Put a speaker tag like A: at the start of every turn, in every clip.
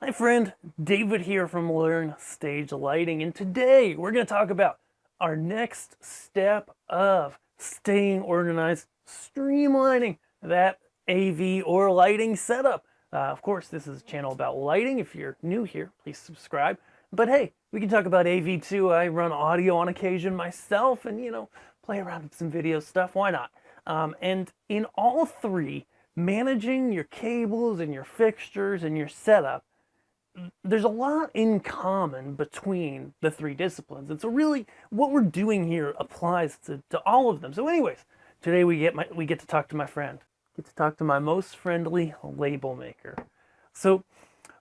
A: Hi friend, David here from Learn Stage Lighting, and today we're going to talk about our next step of staying organized, streamlining that AV or lighting setup. Of course, this is a channel about lighting. If you're new here, please subscribe. But hey, we can talk about AV too. I run audio on occasion myself and, play around with some video stuff. Why not? And in all three, managing your cables and your fixtures and your setup, there's a lot in common between the three disciplines. And so really what we're doing here applies to all of them. So anyways, today we get to talk to my friend. Get to talk to my most friendly label maker. So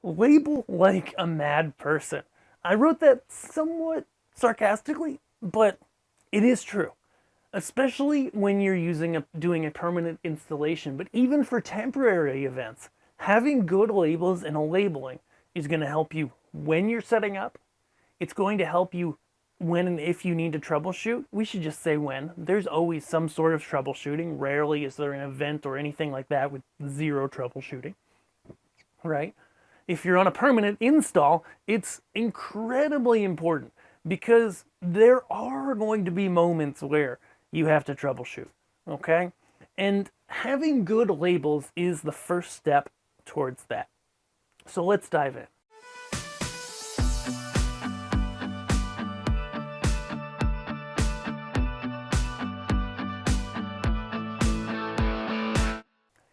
A: label like a mad person. I wrote that somewhat sarcastically, but it is true. Especially when you're doing a permanent installation, but even for temporary events, having good labels and a labeling is going to help you when you're setting up. It's going to help you when and if you need to troubleshoot. We should just say when. There's always some sort of troubleshooting. Rarely is there an event or anything like that with zero troubleshooting, right? If you're on a permanent install, it's incredibly important because there are going to be moments where you have to troubleshoot, okay? And having good labels is the first step towards that. So let's dive in.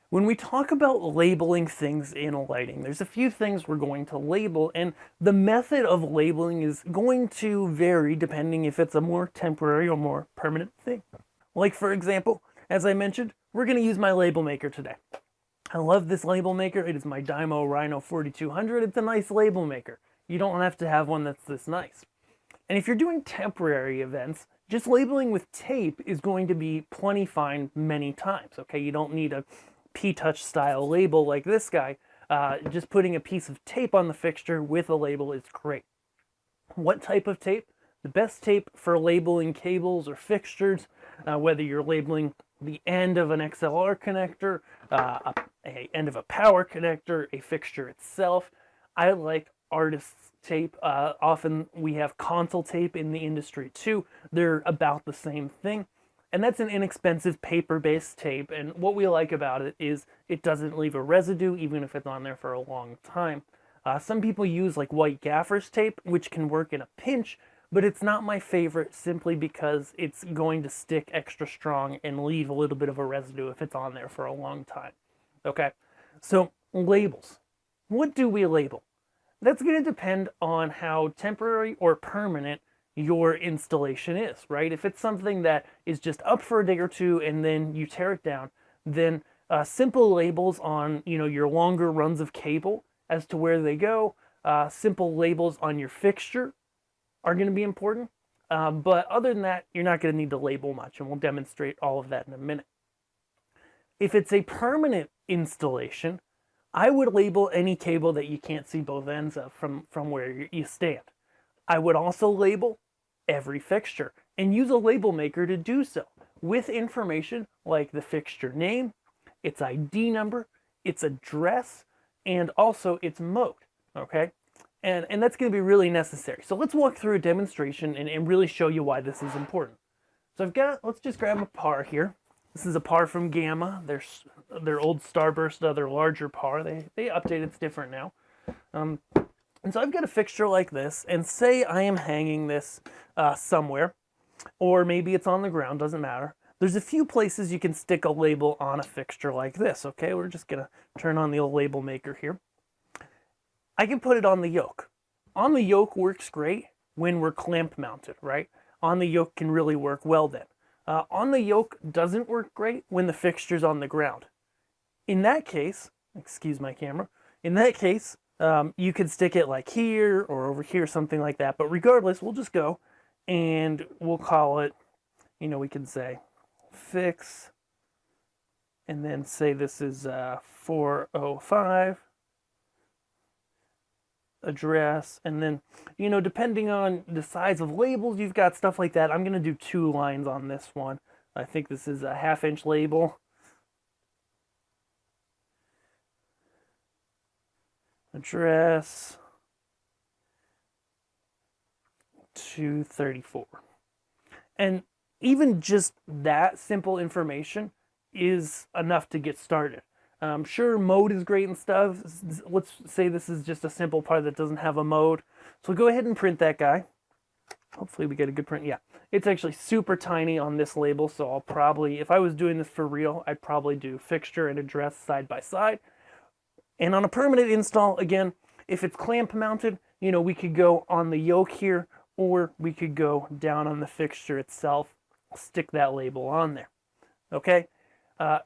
A: When we talk about labeling things in lighting, there's a few things we're going to label, and the method of labeling is going to vary depending if it's a more temporary or more permanent thing. Like for example, as I mentioned, we're going to use my label maker today. I love this label maker. It is my Dymo Rhino 4200. It's a nice label maker. You don't have to have one that's this nice. And if you're doing temporary events, just labeling with tape is going to be plenty fine many times, okay? You don't need a P-Touch style label like this guy. Just putting a piece of tape on the fixture with a label is great. What type of tape? The best tape for labeling cables or fixtures, whether you're labeling the end of an XLR connector, a end of a power connector, a fixture itself. I like artist's tape. Often we have console tape in the industry too. They're about the same thing. And that's an inexpensive paper-based tape. And what we like about it is it doesn't leave a residue even if it's on there for a long time. Some people use like white gaffer's tape, which can work in a pinch, but it's not my favorite simply because it's going to stick extra strong and leave a little bit of a residue if it's on there for a long time. Okay, so labels. What do we label? That's going to depend on how temporary or permanent your installation is, right? If it's something that is just up for a day or two and then you tear it down, then simple labels on your longer runs of cable as to where they go, simple labels on your fixture are going to be important. But other than that, you're not going to need to label much, and we'll demonstrate all of that in a minute. If it's a permanent installation, I would label any cable that you can't see both ends of from where you stand. I would also label every fixture and use a label maker to do so with information like the fixture name, its ID number, its address, and also its mode, okay? And that's going to be really necessary. So let's walk through a demonstration and really show you why this is important. So let's just grab a par here. This is a par from Gamma. Their old Starburst, their larger par. They updated, it's different now. And so I've got a fixture like this, and say I am hanging this somewhere, or maybe it's on the ground, doesn't matter. There's a few places you can stick a label on a fixture like this, okay? We're just gonna turn on the old label maker here. I can put it on the yoke. On the yoke works great when we're clamp mounted, right? On the yoke can really work well then. On the yoke doesn't work great when the fixture's on the ground. In that case, excuse my camera, in that case, you could stick it like here or over here, something like that. But regardless, we'll just go and we'll call it, we can say fix, and then say this is 405. Address, and then depending on the size of labels you've got, stuff like that. I'm going to do 2 lines on this one. I think this is a 1/2 inch label. address 234. And even just that simple information is enough to get started. Sure, mode is great and stuff. Let's say this is just a simple part that doesn't have a mode. So go ahead and print that guy. Hopefully we get a good print. Yeah, it's actually super tiny on this label, so I'll probably, if I was doing this for real, I'd probably do fixture and address side by side. And on a permanent install, again, if it's clamp mounted, you know, we could go on the yoke here, or we could go down on the fixture itself, stick that label on there, okay?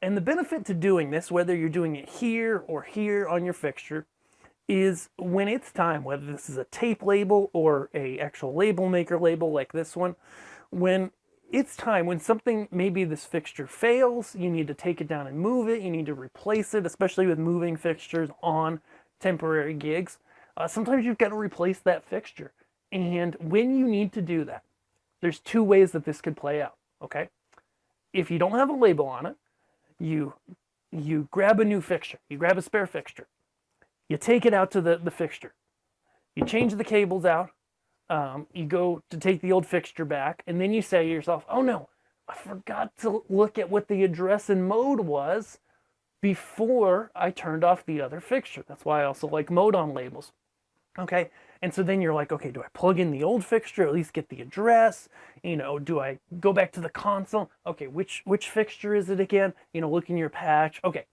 A: And the benefit to doing this, whether you're doing it here or here on your fixture, is when it's time, whether this is a tape label or a actual label maker label like this one, when it's time, when something, maybe this fixture fails, you need to take it down and move it, you need to replace it, especially with moving fixtures on temporary gigs. Sometimes you've got to replace that fixture. And when you need to do that, there's two ways that this could play out, okay? If you don't have a label on it, you grab a new fixture, you grab a spare fixture, you take it out to the fixture, you change the cables out, you go to take the old fixture back, and then you say to yourself, oh no, I forgot to look at what the address and mode was before I turned off the other fixture. That's why I also like mode on labels. Okay, and so then you're like, okay, do I plug in the old fixture, at least get the address? You know, do I go back to the console? Okay, which fixture is it again? You know, look in your patch. Okay,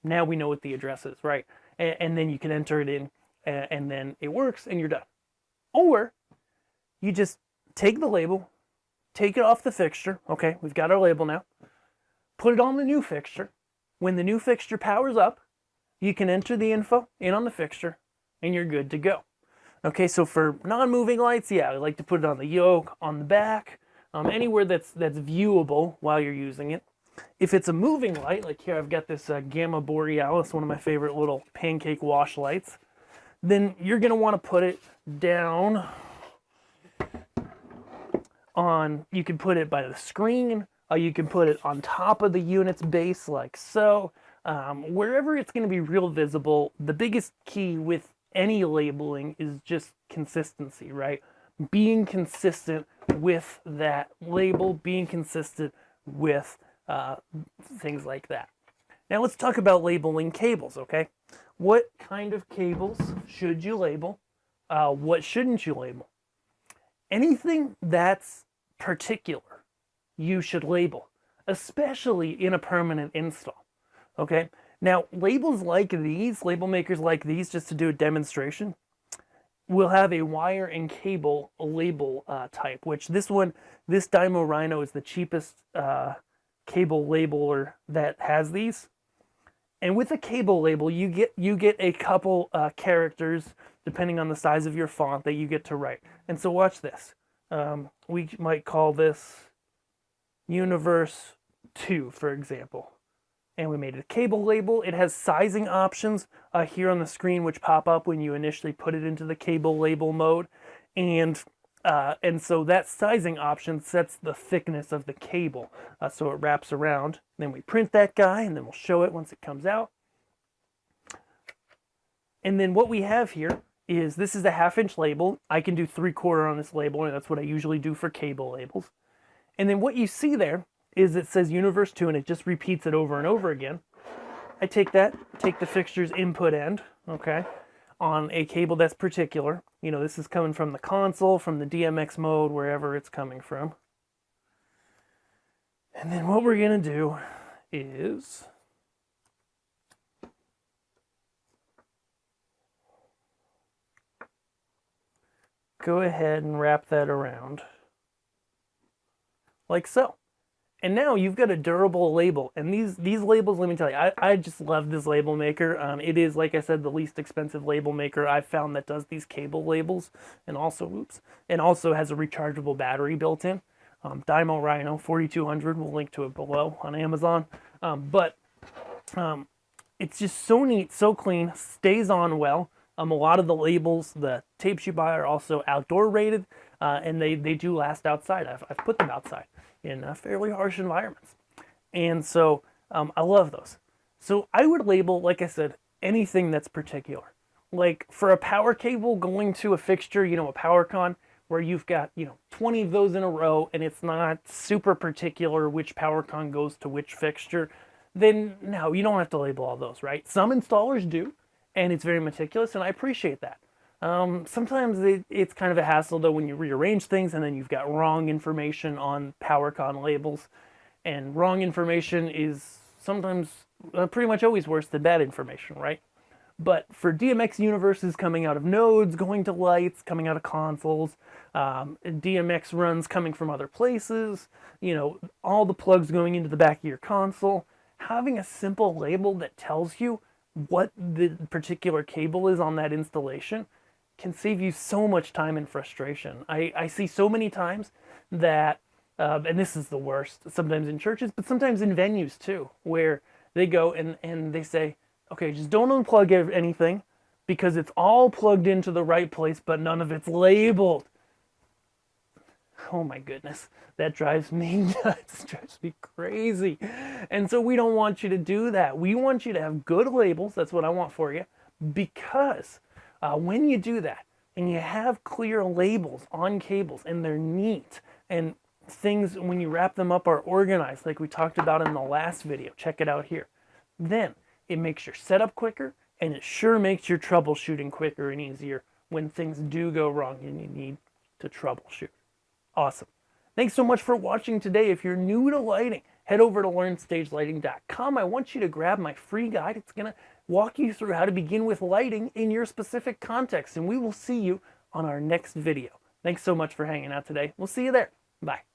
A: now we know what the address is, right? And then you can enter it in, and then it works, and you're done. Or you just take the label, take it off the fixture. Okay, we've got our label now. Put it on the new fixture. When the new fixture powers up, you can enter the info in on the fixture, and you're good to go. Okay, so for non-moving lights, yeah, I like to put it on the yoke, on the back, anywhere that's viewable while you're using it. If it's a moving light, like here I've got this Gamma Borealis, one of my favorite little pancake wash lights, then you're going to want to put it down on, you can put it by the screen, you can put it on top of the unit's base like so. Wherever it's going to be real visible, the biggest key with any labeling is just consistency, right? Being consistent with that label, being consistent with things like that. Now let's talk about labeling cables, okay? What kind of cables should you label? What shouldn't you label? Anything that's particular, you should label, especially in a permanent install, okay? Now, labels like these, label makers like these, just to do a demonstration, will have a wire and cable label type, which this one, this Dymo Rhino is the cheapest cable labeler that has these. And with a cable label, you get a couple characters, depending on the size of your font, that you get to write. And so watch this. We might call this Universe 2, for example. And we made it a cable label. It has sizing options here on the screen, which pop up when you initially put it into the cable label mode. And so that sizing option sets the thickness of the cable, so it wraps around. Then we print that guy, and then we'll show it once it comes out. And then what we have here is, this is a 1/2-inch label. I can do 3/4 on this label, and that's what I usually do for cable labels. And then what you see there is it says Universe 2, and it just repeats it over and over again. I take the fixture's input end, okay, on a cable that's particular. You know, this is coming from the console, from the DMX mode, wherever it's coming from. And then what we're going to do is go ahead and wrap that around like so. And now you've got a durable label. And these labels, let me tell you, I just love this label maker. It is, like I said, the least expensive label maker I've found that does these cable labels, and also, has a rechargeable battery built in. Dymo Rhino 4200, we'll link to it below on Amazon. It's just so neat, so clean, stays on well. A lot of the labels, the tapes you buy, are also outdoor rated, and they do last outside. I've put them outside in fairly harsh environments. And so I love those. So I would label, like I said, anything that's particular. Like for a power cable going to a fixture, a power con, where you've got, 20 of those in a row and it's not super particular which power con goes to which fixture, then no, you don't have to label all those, right? Some installers do, and it's very meticulous, and I appreciate that. Sometimes it's kind of a hassle though when you rearrange things and then you've got wrong information on power con labels, and wrong information is sometimes pretty much always worse than bad information, right? But for DMX universes coming out of nodes, going to lights, coming out of consoles, DMX runs coming from other places, all the plugs going into the back of your console, having a simple label that tells you what the particular cable is on that installation can save you so much time and frustration. I see so many times that, and this is the worst, sometimes in churches, but sometimes in venues too, where they go and they say, okay, just don't unplug anything because it's all plugged into the right place, but none of it's labeled. Oh my goodness, that drives me nuts, drives me crazy. And so we don't want you to do that. We want you to have good labels, that's what I want for you, because when you do that and you have clear labels on cables and they're neat and things when you wrap them up are organized like we talked about in the last video, check it out here, then it makes your setup quicker, and it sure makes your troubleshooting quicker and easier when things do go wrong and you need to troubleshoot. Awesome. Thanks so much for watching today. If you're new to lighting, head over to learnstagelighting.com. I want you to grab my free guide. It's going to walk you through how to begin with lighting in your specific context, and we will see you on our next video. Thanks so much for hanging out today. We'll see you there. Bye.